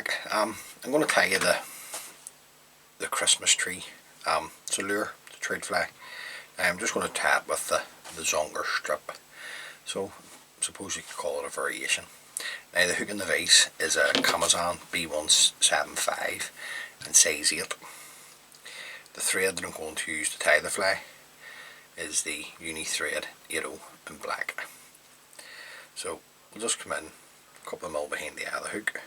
back. I'm going to tie you the Christmas tree. It's a lure, the trade flag. I'm just going to tie it with the Zonker strip. So suppose you could call it a variation. Now the hook and the vise is a Amazon B175 in size 8. The thread that I'm going to use to tie the fly is the Uni thread 80 in black. So we'll just come in a couple of mil behind the other hook.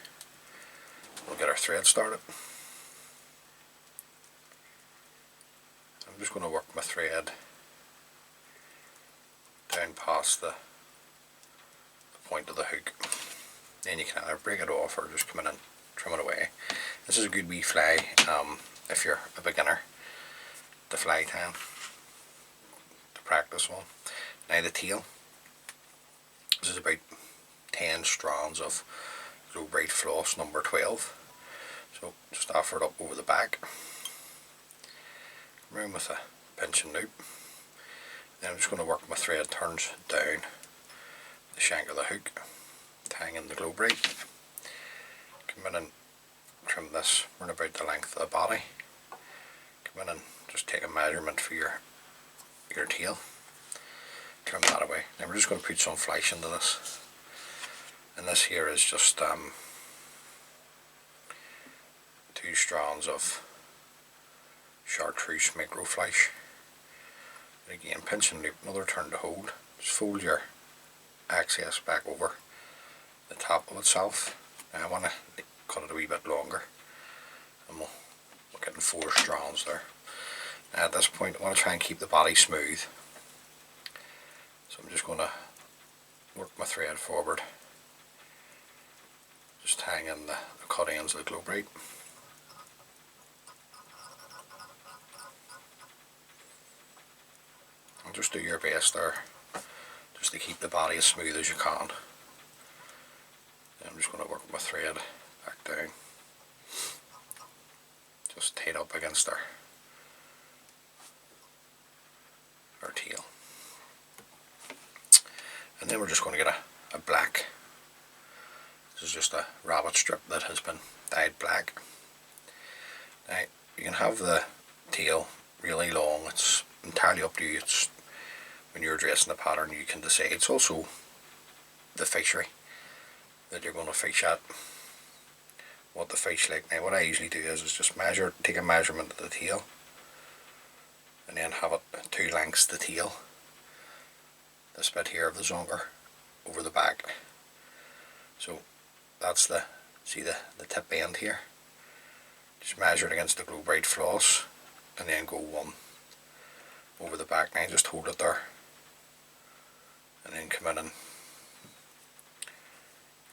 We'll get our thread started. I'm just going to work my thread down past the point of the hook. Then you can either break it off or just come in and trim it away. This is a good wee fly if you're a beginner to fly time, to practice on. Now the tail, this is about 10 strands of low braid floss number 12. So just offer it up over the back, around with a pinching loop. Then I'm just going to work my thread turns down the shank of the hook, tying in the glow braid. Come in and trim this around about the length of the body. Come in and just take a measurement for your tail. Trim that away. Now we're just going to put some flesh into this. And this here is just 2 strands of Chartreuse micro flesh. And again, pinch and loop, another turn to hold. Just fold your excess back over the top of itself. Now I want to cut it a wee bit longer, and we're getting 4 strands there. Now at this point I want to try and keep the body smooth, so I'm just going to work my thread forward, just tying in the cut ends of the glow braid. And just do your best there, just to keep the body as smooth as you can. And I'm just going to work my thread back down, just tied up against our tail. And then we're just going to get a black. This is just a rabbit strip that has been dyed black. Now you can have the tail really long, it's entirely up to you. It's when you're dressing the pattern you can decide. It's also the fishery that you're going to fish at, what the fish like. Now what I usually do is just take a measurement of the tail, and then have it 2 lengths the tail, this bit here of the zonker, over the back. So that's see the tip end here. Just measure it against the glow braid floss, and then go 1 over the back. Now just hold it there, and then come in and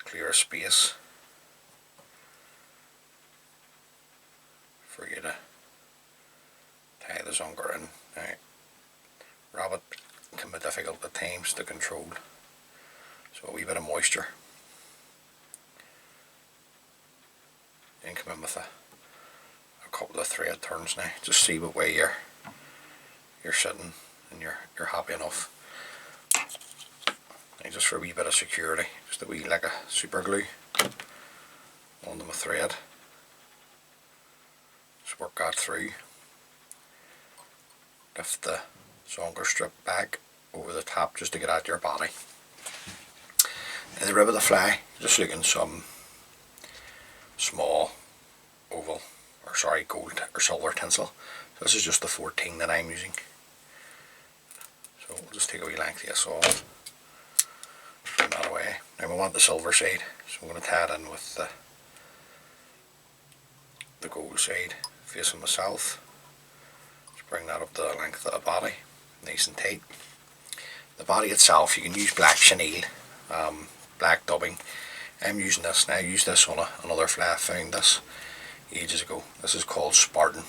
clear a space for you to tie the zonker in. Now, rabbit can be difficult at times to control, so a wee bit of moisture. Then come in with a couple of thread turns now. Just see what way you're sitting, and you're happy enough. Now just for a wee bit of security, just a wee like a super glue onto my thread. Just work that through. Lift the zonker strip back over the top just to get at your body. And the rib of the fly, just looking some small oval, or sorry, gold or silver tinsel. So this is just the 14 that I'm using. So we'll just take a wee length of this off, trim that away. Now we want the silver side, so I'm going to tie it in with the gold side facing myself. Just bring that up to the length of the body, nice and tight. The body itself, you can use black chenille, black dubbing. I'm using this now. I used this on another fly. I found this ages ago. This is called Spartan.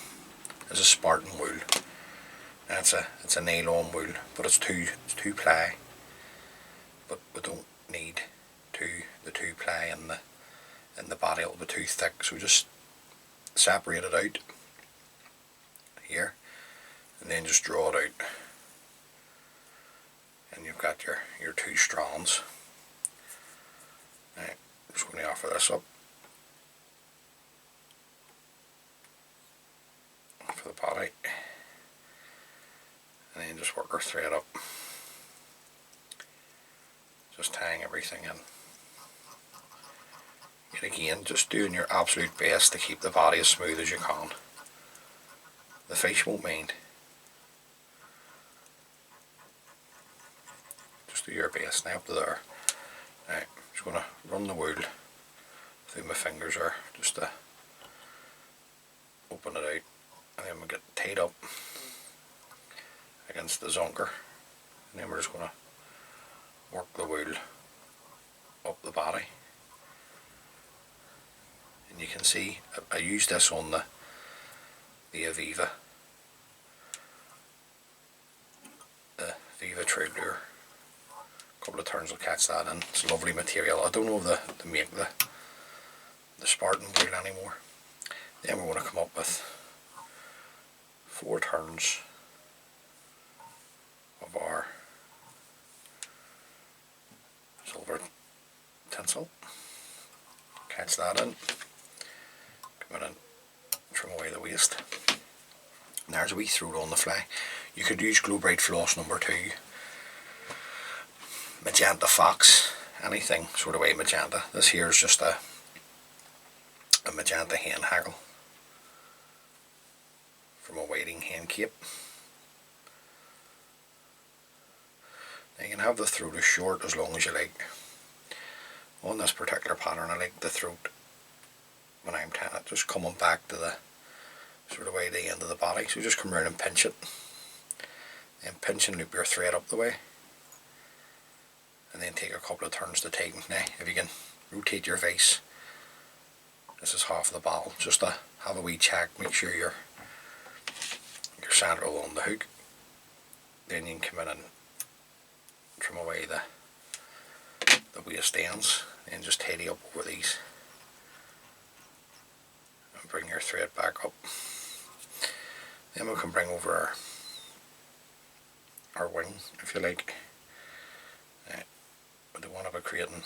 This is Spartan wool. And it's a nylon wool, but it's two ply. But we don't need the 2 ply in the body. It'll be too thick, so just separate it out here, and then just draw it out, and you've got your 2 strands. Now, I'm just going to offer this up, body, and then just work our thread up, just tying everything in. And again, just doing your absolute best to keep the body as smooth as you can. The fish won't mind. Just do your best. Now up to there. Now, I'm just going to run the wool through my fingers there, just to open it out, and then we get tied up against the zonker, and then we're just going to work the wool up the body. And you can see I used this on the Aviva, Trade Lure. A couple of turns will catch that, and it's a lovely material. I don't know if they make the Spartan wool anymore. Then we're going to come up with 4 turns of our silver tinsel. Catch that in. Come in and trim away the waste. And there's a wee throat on the fly. You could use Glow Bright floss number 2, Magenta Fox, anything sort of way magenta. This here is just a magenta hen haggle from a whiting hen cape. Now you can have the throat as short as long as you like. On this particular pattern, I like the throat, when I'm tying it, just coming back to the sort of way the end of the body. So just come around and pinch it, and pinch and loop your thread up the way, and then take a couple of turns to tighten. Now if you can rotate your vise, this is half the bottle, just to have a wee check, make sure your center on the hook. Then you can come in and trim away the waist ends, and just tidy up over these, and bring your thread back up. Then we can bring over our wing, if you like. We don't want to be creating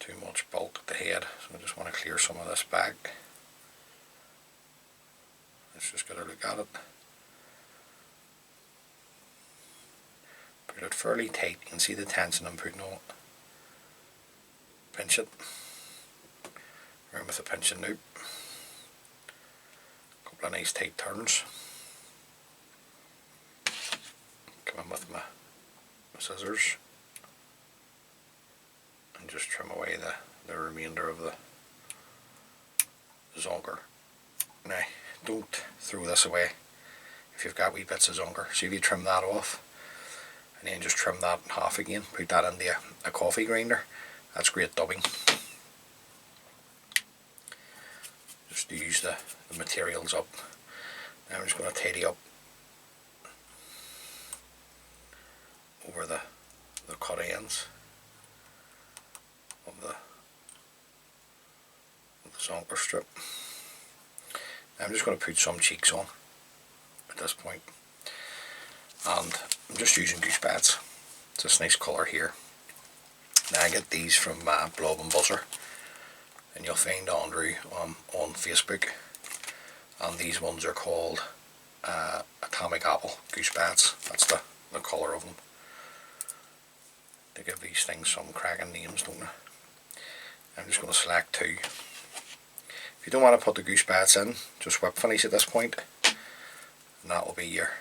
too much bulk at the head, so I just want to clear some of this back. Let's just get a look at it. Put it fairly tight. You can see the tension I'm putting on it. Pinch it. Around with a pinching loop. A couple of nice tight turns. Come in with my scissors and just trim away the remainder of the zonker. Now, don't throw this away if you've got wee bits of zonker. So if you trim that off, and then just trim that in half again, put that into a coffee grinder, that's great dubbing. Just to use the materials up. Now I'm just going to tidy up over the cut ends of the zonker strip. Now I'm just going to put some cheeks on at this point, and I'm just using goose pads. It's this nice colour here. Now I get these from Blob and Buzzer, and you'll find Andrew on Facebook, and these ones are called Atomic Apple goose pads. That's the colour of them. They give these things some cracking names, don't they? I'm just going to select 2. If you don't want to put the goose pads in, just whip finish at this point, and that will be your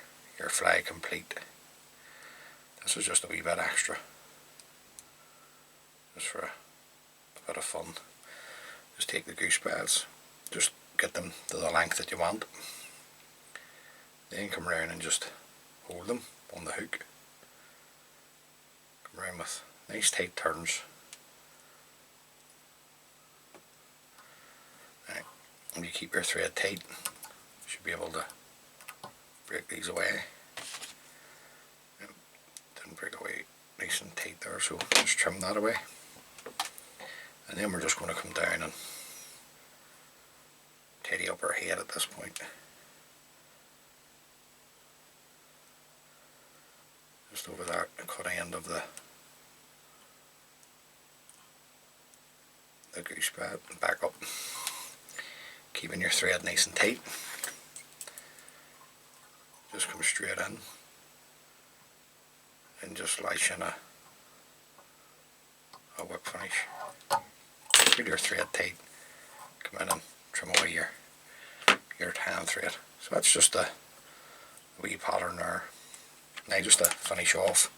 fly complete. This is just a wee bit extra, just for a bit of fun. Just take the goose pads, just get them to the length that you want, then come around and just hold them on the hook. Come around with nice tight turns. Right. And you keep your thread tight, you should be able to break these away. Didn't break away nice and tight there, so just trim that away. And then we're just going to come down and tidy up our head at this point. Just over that cut end of the goose pad, and back up, keeping your thread nice and tight. just come straight in and just lash in a whip finish. Feel your thread tight, come in and trim away your hand thread. So that's just a wee pattern there. Now just to finish off,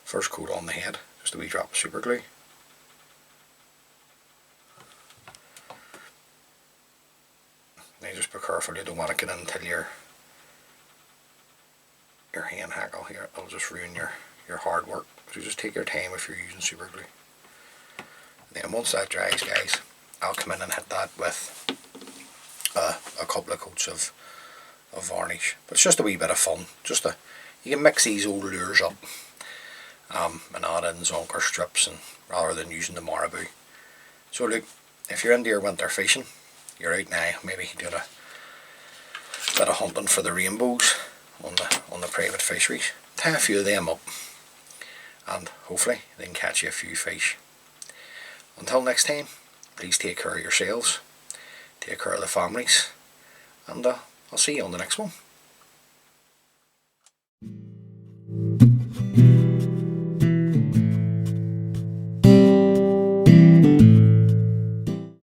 first coat on the head, just a wee drop of super glue. Now just be careful, you don't want to get in until your hand hackle here, it'll just ruin your hard work. So just take your time if you're using super glue. Then once that dries, guys, I'll come in and hit that with a couple of coats of varnish. But it's just a wee bit of fun. You can mix these old lures up and add in zonker strips, and rather than using the marabou. So look, if you're into your winter fishing, you're out now, maybe doing a bit of hunting for the rainbows on the private fisheries, tie a few of them up, and hopefully they can catch you a few fish. Until next time, please take care of yourselves, take care of the families, and I'll see you on the next one.